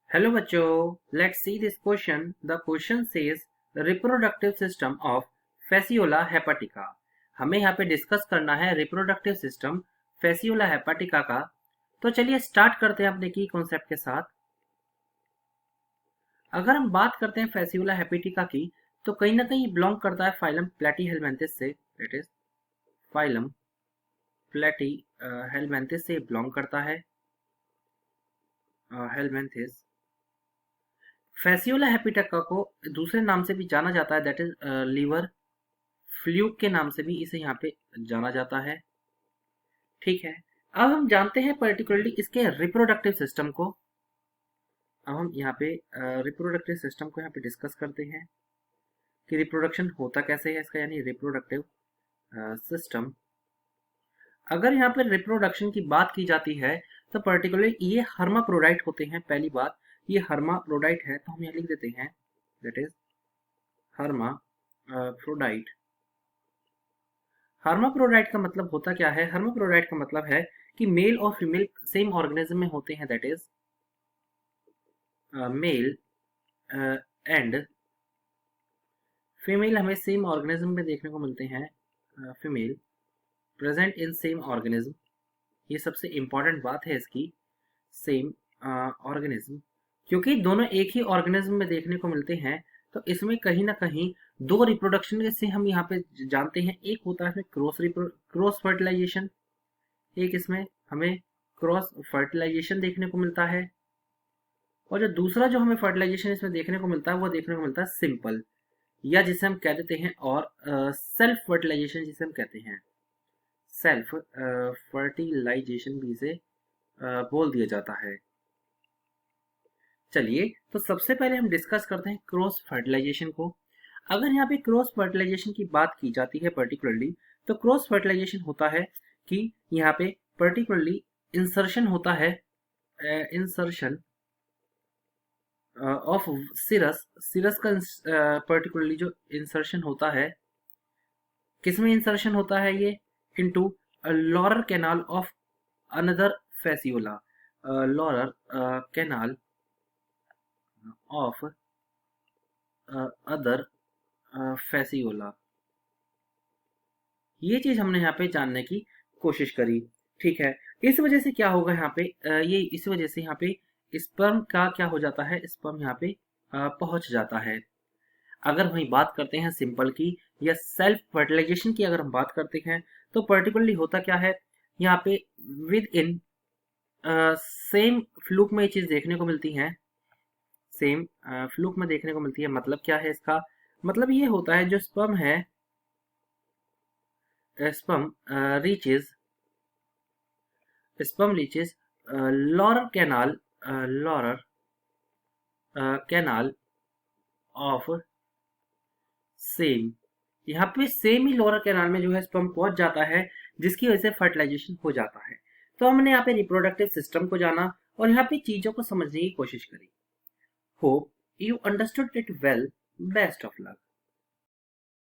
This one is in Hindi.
हेलो बच्चों, let's see this question. The question says the reproductive system of Fasciola hepatica. हमें यहाँ पे डिस्कस करना है रिप्रोडक्टिव सिस्टम फैसियोला हेपाटिका का। तो चलिए स्टार्ट करते हैं अपने की कॉन्सेप्ट के साथ। अगर हम बात करते हैं फैसियोला हेपाटिका की, तो कहीं ना कहीं बिलोंग करता है फाइलम प्लेटीहेलमिन्थिस से। इट इज फाइलम प्लेटीहेलमिन्थिस से बिलोंग करता है। हेलमिन्थिस फैसियोला हेपाटिका को दूसरे नाम से भी जाना जाता है, दैट इज लीवर फ्लूक के नाम से भी इसे यहाँ पे जाना जाता है। ठीक है, अब हम जानते हैं पर्टिकुलरली इसके रिप्रोडक्टिव सिस्टम को। अब हम यहाँ पे रिप्रोडक्टिव सिस्टम को यहाँ पे डिस्कस करते हैं कि रिप्रोडक्शन होता कैसे है इसका, यानी रिप्रोडक्टिव सिस्टम। अगर यहाँ पे रिप्रोडक्शन की बात की जाती है तो पर्टिकुलरली ये हर्माफ्रोडाइट होते हैं। पहली बात, ये हर्माफ्रोडाइट है, तो हम यहाँ लिख देते हैं दैट इज हर्माफ्रोडाइट। हर्माफ्रोडाइट का मतलब होता क्या है? हर्माफ्रोडाइट का मतलब है कि मेल और फीमेल सेम ऑर्गेनिज्म में होते हैं, that is male and female हमें सेम ऑर्गेनिज्म में देखने को मिलते हैं। Female present in same organism, ये सबसे इंपॉर्टेंट बात है इसकी, सेम ऑर्गेनिज्म। क्योंकि दोनों एक ही ऑर्गेनिज्म में देखने को मिलते हैं, तो इसमें कहीं ना कहीं दो रिप्रोडक्शन जैसे हम यहाँ पे जानते हैं। एक होता है क्रॉस फर्टिलाइजेशन, एक इसमें हमें क्रॉस फर्टिलाइजेशन देखने को मिलता है। और जो दूसरा जो हमें फर्टिलाइजेशन इसमें देखने को मिलता है वो देखने को मिलता है सिंपल, या जिसे हम कह देते हैं, और सेल्फ फर्टिलाइजेशन जिसे हम कहते हैं। सेल्फ फर्टिलाइजेशन भी इसे बोल दिया जाता है। चलिए, तो सबसे पहले हम डिस्कस करते हैं क्रॉस फर्टिलाइजेशन को। अगर यहाँ पे क्रॉस फर्टिलाइजेशन की बात की जाती है पर्टिकुलरली, तो क्रॉस फर्टिलाइजेशन होता है कि यहाँ पे पर्टिकुलरली इंसर्शन होता है, इंसर्शन ऑफ सिरस। सिरस का पर्टिकुलरली जो इंसर्शन होता है, किसमें इंसर्शन होता है ये? Into Laurer canal of another Fasciola. Laurer canal of other Fasciola. ये चीज हमने यहाँ पे जानने की कोशिश करी। ठीक है, इस वजह से क्या होगा यहाँ पे, ये इस वजह से यहाँ पे स्पर्म का क्या हो जाता है, स्पर्म यहाँ पे पहुंच जाता है। अगर वही बात करते हैं सिंपल की या सेल्फ फर्टिलाइजेशन की, अगर हम बात करते हैं, तो पर्टिकुलरली होता क्या है यहाँ पे, विद इन सेम फ्लूक में ये चीज देखने को मिलती है। सेम फ्लूक में देखने को मिलती है। मतलब क्या है इसका? मतलब ये होता है जो स्पर्म है, sperm reaches Laurer canal, Laurer canal of same. यहाँ पे सेम ही लोअर कैनाल में जो है स्पर्म पहुंच जाता है, जिसकी वजह से फर्टिलाइजेशन हो जाता है। तो हमने यहाँ पे रिप्रोडक्टिव सिस्टम को जाना और यहाँ पे चीजों को समझने की कोशिश करी। Hope you understood it well. Best of luck.